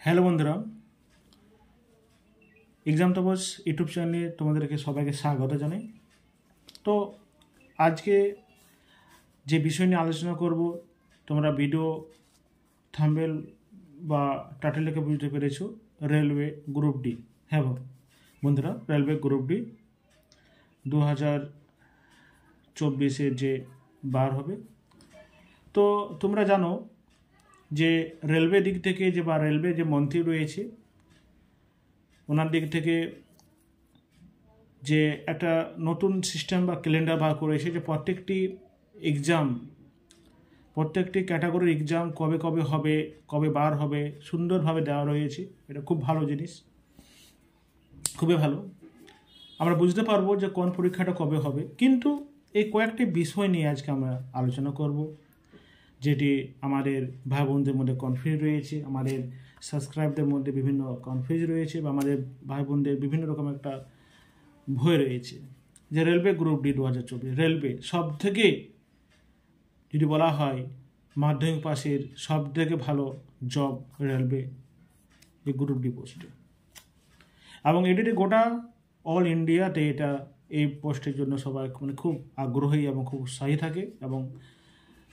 Hello বন্ধুরা, exam Tapas YouTube চ্যানেলে তোমাদেরকে সবাইকে স্বাগত জানাই। তো আজকে যে বিষয় নিয়ে আলোচনা করব, তোমরা ভিডিও থাম্বনেল বা টাইটেল লিখে বুঝতে পেরেছো, রেলওয়ে গ্রুপ ডি। হ্যাঁ বন্ধুরা, রেলওয়ে গ্রুপ ডি 2024 যে বার হবে। তো তোমরা জানো যে রেলওয়ে দিক থেকে রেলওয়ে যে মন্ত্রী রয়েছে ওনার দিক থেকে যে একটা নতুন সিস্টেম বা ক্যালেন্ডার বার করেছে যে প্রত্যেকটি ক্যাটাগরির এক্সাম কবে কবে হবে, কবে বার হবে, সুন্দরভাবে দেওয়া রয়েছে। এটা খুব ভালো জিনিস, খুবই ভালো। আমরা বুঝতে পারবো যে কোন পরীক্ষাটা কবে হবে। কিন্তু এই কয়েকটি বিষয় নিয়ে আজকে আমরা আলোচনা করব, যেটি আমাদের ভাই বোনদের মধ্যে কনফিউজ রয়েছে, আমাদের সাবস্ক্রাইবদের মধ্যে বিভিন্ন কনফিউজ রয়েছে, বা আমাদের ভাই বোনদের বিভিন্ন রকম একটা ভয় রয়েছে যে রেলওয়ে গ্রুপ ডি 2024 রেলওয়ে সব থেকে, যদি বলা হয় মাধ্যমিক পাশের সব থেকে ভালো জব রেলওয়ে এই গ্রুপ ডি পোস্টে, এবং এটি গোটা অল ইন্ডিয়াতে এটা এই পোস্টের জন্য সবাই খুব আগ্রহী এবং খুব উৎসাহী থাকে। এবং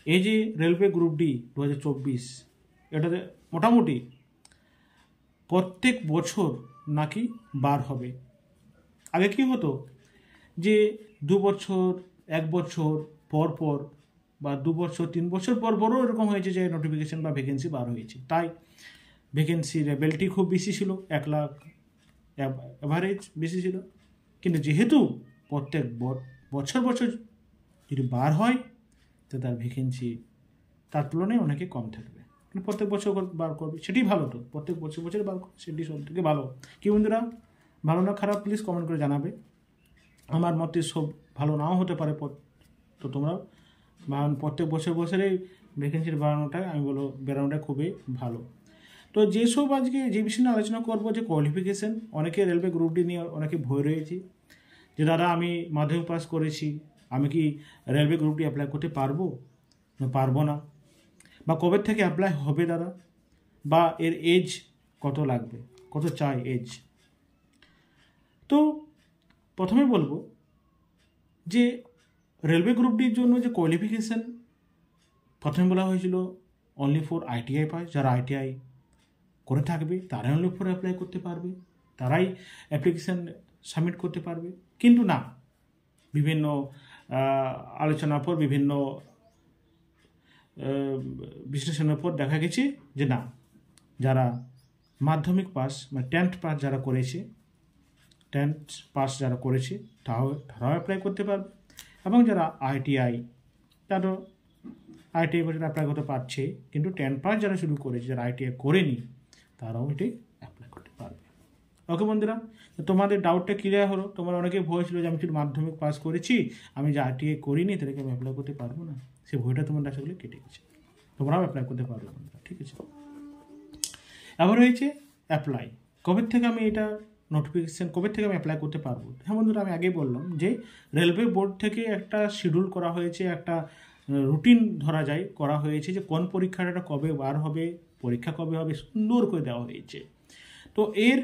এই যে রেলওয়ে গ্রুপ ডি 2024 এটাতে মোটামুটি প্রত্যেক বছর নাকি বার হবে। আগে কি হতো যে 2 বছর 1 বছর পর পর বা 2 বছর 3 বছর পর পরও এরকম হয়েছে যে নোটিফিকেশন বা ভ্যাকেন্সি বার হয়েছে। তাই ভ্যাকেন্সির লেভেলটি খুব বেশি ছিল, 1 লাখ অ্যাভারেজ বেশি ছিল। কিন্তু যেহেতু প্রত্যেক বছর যদি বার হয় তো তার ভ্যাকেন্সি তার তুলনায় অনেকে কম থাকবে। প্রত্যেক বছর বার করবে, সেটি ভালো। তো প্রত্যেক বছর বার করবে, সেটি সব থেকে ভালো। কি বন্ধুরা, ভালো না খারাপ প্লিজ কমেন্ট করে জানাবে। আমার মতে সব ভালো নাও হতে পারে, তো তোমরা প্রত্যেক বছরেই ভ্যাকেন্সির বেড়ানোটা খুবই ভালো। তো যেসব আজকে যে বিষয় নিয়ে আলোচনা করবো, যে কোয়ালিফিকেশান, অনেকে রেলওয়ে গ্রুপ ডি নিয়ে অনেকে ভয় রয়েছে যে দাদা আমি মাধ্যমিক পাস করেছি, আমি কি রেলওয়ে গ্রুপ ডি অ্যাপ্লাই করতে পারবো না, বা কবে থেকে অ্যাপ্লাই হবে দাদা, বা এর এজ কত লাগবে, কত চাই এজ। তো প্রথমে বলবো যে রেলওয়ে গ্রুপ ডির জন্য যে কোয়ালিফিকেশান প্রথমে বলা হয়েছিল অনলি ফর আইটিআই পাস, যারা আইটিআই করে থাকবে তারাই অনলি ফর অ্যাপ্লাই করতে পারবে, তারাই অ্যাপ্লিকেশান সাবমিট করতে পারবে। কিন্তু না, বিভিন্ন আলোচনার পর, বিভিন্ন বিশ্লেষণের পর দেখা গেছে যে না, যারা মাধ্যমিক পাস মানে 10th পাস যারা করেছে, 10th পাস যারা করেছে তারাও অ্যাপ্লাই করতে পারবে। এবং যারা আইটিআই, তারাও আইটিআই পর্যন্ত অ্যাপ্লাই করতে পারছে, কিন্তু 10 পাস যারা শুরু করেছে, যারা আইটিআই করেনি তারাও এটি অ্যাপ্লাই করতে পারবে। ওকে বন্ধুরা, তোমাদের ডাউটটা ক্লিয়ার হলো। তোমার অনেকে ভয় ছিল যে আমি শুধু মাধ্যমিক পাস করেছি, আমি যে আইটিআই করিনি তাদেরকে আমি অ্যাপ্লাই করতে পারবো না। সেই ভয়টা তোমাদের আসলে কেটে গেছে, তোমরাও অ্যাপ্লাই করতে পারবে বন্ধুরা, ঠিক আছে। এবার রয়েছে অ্যাপ্লাই, কবে থেকে আমি এটা নোটিফিকেশান, কবে থেকে আমি অ্যাপ্লাই করতে পারবো। হ্যাঁ বন্ধুরা, আমি আগেই বললাম যে রেলওয়ে বোর্ড থেকে একটা শিডিউল করা হয়েছে, একটা রুটিন করা হয়েছে যে কোন পরীক্ষাটা কবে বার হবে, পরীক্ষা কবে হবে, সুন্দর করে দেওয়া হয়েছে। তো এর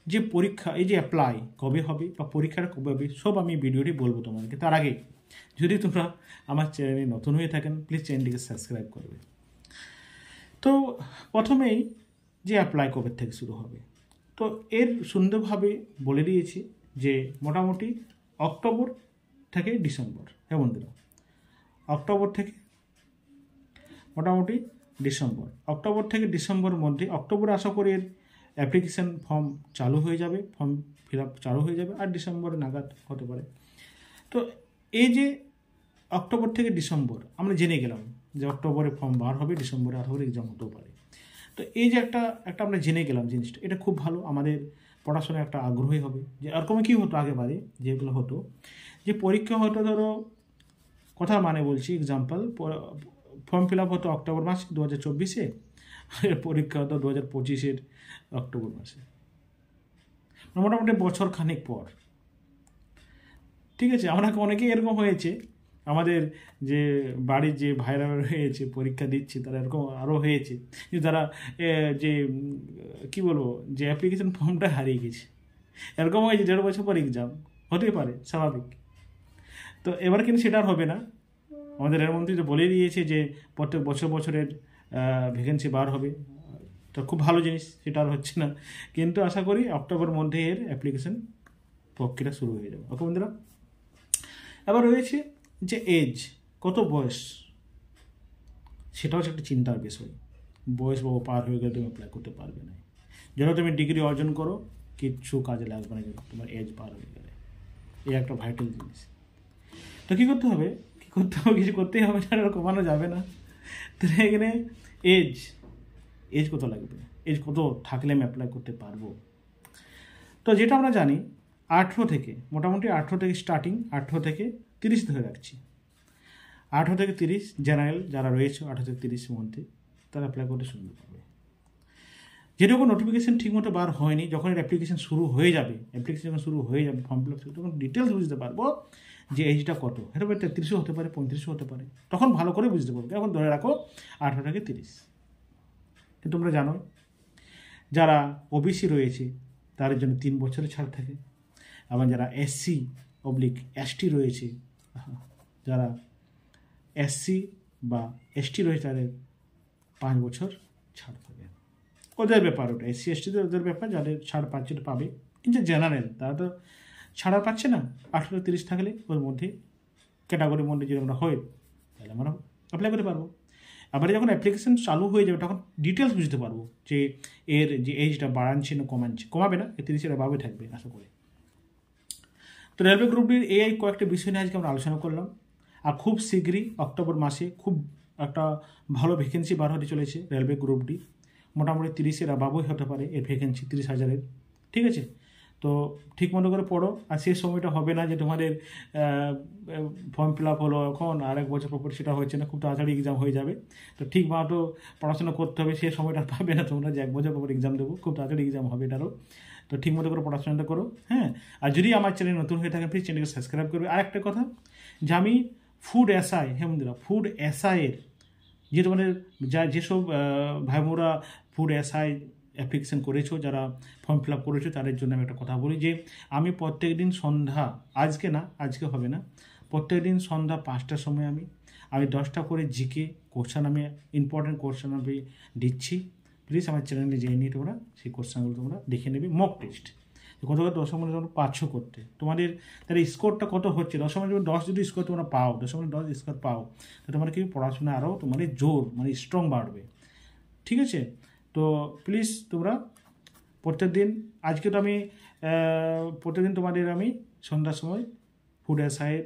যে পরীক্ষা, এই যে অ্যাপ্লাই কবে হবে বা পরীক্ষাটা কবে হবে, সব আমি ভিডিওটি বলবো তোমাদেরকে। তার আগে যদি তোমরা আমার চ্যানেলে নতুন হয়ে থাকেন, প্লিজ চ্যানেলটিকে সাবস্ক্রাইব করবে। তো প্রথমেই যে অ্যাপ্লাই কবে থেকে শুরু হবে, তো এর সুন্দরভাবে বলে দিয়েছি যে মোটামুটি অক্টোবর থেকে ডিসেম্বর। হ্যাঁ বন্ধুরা, অক্টোবর থেকে মোটামুটি ডিসেম্বর, অক্টোবর থেকে ডিসেম্বরের মধ্যে, অক্টোবরে আশা করি এর অ্যাপ্লিকেশান ফর্ম চালু হয়ে যাবে, ফর্ম ফিল আপ চালু হয়ে যাবে, আর ডিসেম্বরে নাগাদ হতে পারে। তো এই যে অক্টোবর থেকে ডিসেম্বর আমরা জেনে গেলাম যে অক্টোবরে ফর্ম বার হবে, ডিসেম্বরে আরও এক্সাম হতেও পারে। তো এই যে একটা আমরা জেনে গেলাম জিনিসটা, এটা খুব ভালো, আমাদের পড়াশোনায় একটা আগ্রহী হবে। যে এরকম কী হতো আগেবারে, যেগুলো হতো যে পরীক্ষা হতো, ধরো কথা মানে বলছি এক্সাম্পল, ফর্ম ফিল আপ হতো অক্টোবর মাসে 2024-এ, আর পরীক্ষা হতো 2025-এর অক্টোবর মাসে, মোটামুটি বছর খানেক পর। ঠিক আছে, অনেকেই এরকম হয়েছে আমাদের যে বাড়ির যে ভাইরা হয়েছে পরীক্ষা দিচ্ছে তারা এরকম আরও হয়েছে যে তারা যে কি বলবো যে অ্যাপ্লিকেশন ফর্মটা হারিয়ে গেছে, এরকম হয়েছে 1.5 বছর পর এক্সাম, হতেই পারে স্বাভাবিক। তো এবার কিন্তু সেটা আর হবে না। আমাদের রেলমন্ত্রী তো বলে দিয়েছে যে প্রত্যেক বছরের ভ্যাকেন্সি বার হবে, তো খুব ভালো জিনিস, সেটা আর হচ্ছে না। কিন্তু আশা করি অক্টোবর মধ্যে এর অ্যাপ্লিকেশন প্রক্রিয়া শুরু হয়ে যাবে। ওকে বন্ধুরা, এবার রয়েছে যে এজ, কত বয়স, সেটা হচ্ছে একটা চিন্তার বিষয়। বয়স বাবু পার হয়ে গেলে তুমি অ্যাপ্লাই করতে পারবে না। যেন তুমি ডিগ্রি অর্জন করো, কিচ্ছু কাজে লাগবে না যেন তোমার এজ পার হয়ে গেলে। এই একটা ভাইটাল জিনিস। তো কী করতে হবে, কিছু করতেই হবে, না কমানো যাবে না। তো এখানে এজ কত লাগবে, এজ কত থাকলে আমি অ্যাপ্লাই করতে পারবো। তো যেটা আমরা জানি 18 থেকে, মোটামুটি 18 থেকে স্টার্টিং, 18 থেকে 30 ধরে রাখছি। 18 থেকে 30 জেনারেল যারা রয়েছে 18 থেকে 30 মধ্যে তারা অ্যাপ্লাই করতে সুবিধা পাবে। যেটুকু নোটিফিকেশান ঠিকমতো বার হয়নি, যখন এর অ্যাপ্লিকেশন শুরু হয়ে যাবে, ফর্ম ফিল আপ, তখন ডিটেলস বুঝতে পারবো যে এজটা কত। এটা 33ও হতে পারে, 35ও হতে পারে, তখন ভালো করে বুঝতে পারবো। এখন ধরে রাখো 18 থেকে 30। কিন্তু তোমরা জানো যারা ওবিসি রয়েছে তাদের জন্য 3 বছরের ছাড় থাকে, এবং যারা SC/ST রয়েছে, যারা SC বা ST রয়েছে তাদের 5 বছর ছাড় থাকে। ওদের ব্যাপার ওটা, SC/ST ওদের ব্যাপার, যাদের ছাড় পাচ্ছে পাবে। কিন্তু জেনারেল তারা তো ছাড় পাচ্ছে না। 18 থেকে 30 থাকলে ওর মধ্যে ক্যাটাগরির মধ্যে যদি আমরা হয় তাহলে আমরা অ্যাপ্লাই করতে পারবো। আবার যখন অ্যাপ্লিকেশন চালু হয়ে যাবে তখন ডিটেলস বুঝতে পারবো যে এর যে এজটা বাড়াচ্ছে না কমাচ্ছে। কমাবে না, 30-এর অভাবে থাকবে আশা করি। তো রেলওয়ে গ্রুপটির এই কয়েকটা বিষয় নিয়ে আজকে আমরা আলোচনা করলাম। আর খুব শীঘ্রই অক্টোবর মাসে খুব একটা ভালো ভ্যাকেন্সি বার হতে চলেছে রেলওয়ে গ্রুপটি। মোটামুটি 30-এর অভাবই হতে পারে এর ভ্যাকেন্সি, 30,000-এর। ঠিক আছে, তো ঠিক মতো করে পড়ো। আর সেই সময়টা হবে না যে তোমাদের ফর্ম ফিল আপ হলো এখন আর 1 বছর পর, সেটা হচ্ছে না, খুব তাড়াতাড়ি এক্সাম হয়ে যাবে। তো ঠিক মতো পড়াশোনা করতে হবে, সেই সময়টা পাবে না তোমরা যে 1 বছর পর এক্সাম দেবো, খুব তাড়াতাড়ি এক্সাম হবে এটারও। তো ঠিক মতো করে পড়াশোনাটা করো। হ্যাঁ, আর যদি আমার চ্যানেল নতুন হয়ে থাকে প্লিজ চ্যানেলকে সাবস্ক্রাইব করবে। আর একটা কথা, যে আমি ফুড এসআই, হ্যাঁ বন্ধুরা, ফুড এসআইয়ের যে তোমাদের যেসব ভাই বোনরা ফুড এসআই অ্যাপ্লিকেশন করেছো, যারা ফর্ম ফিল আপ করেছো, তাদের জন্য আমি একটা কথা বলি যে আমি প্রত্যেক দিন সন্ধ্যা, আজকে হবে না, প্রত্যেক দিন সন্ধ্যা 5টার সময় আমি 10টা করে জিকে কোশ্চেন, আমি ইম্পর্টেন্ট কোশ্চেন আমি দিচ্ছি। প্লিজ আমার চ্যানেলে জেনে নিয়ে তোমরা সেই কোশ্চেনগুলো তোমরা দেখে নেবে। মক টেস্ট কত করে 10 মিনিট তোমরা পাচ্ছো করতে, তোমাদের তাহলে স্কোরটা কত হচ্ছে। 10 মিনিট 10 যদি স্কোর তোমরা পাও, 10 মিনিট 10 স্কোর পাও, তো তোমার কি পড়াশোনা আরও তোমাদের জোর স্ট্রং বাড়বে। ঠিক আছে, তো প্লিজ তোমরা প্রত্যেকদিন, আজকে তো আমি প্রত্যেকদিন তোমাদের আমি সন্ধ্যার সময় ফুড এসআইয়ের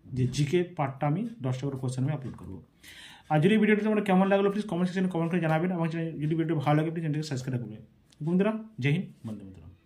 যে জিকে পার্টটা আমি 10টা করে কোশ্চেন আমি আপলোড করবো। আর যদি ভিডিওটা তোমার কেমন লাগলো প্লিজ কমেন্ট সেকশনে কমেন্ট করে জানাবেন, এবং যদি ভিডিওটা ভালো লাগে প্লিজ চ্যানেলটাকে সাবস্ক্রাইব করবে। বন্ধুরা, জয় হিন্দ, বন্দে মাতরম।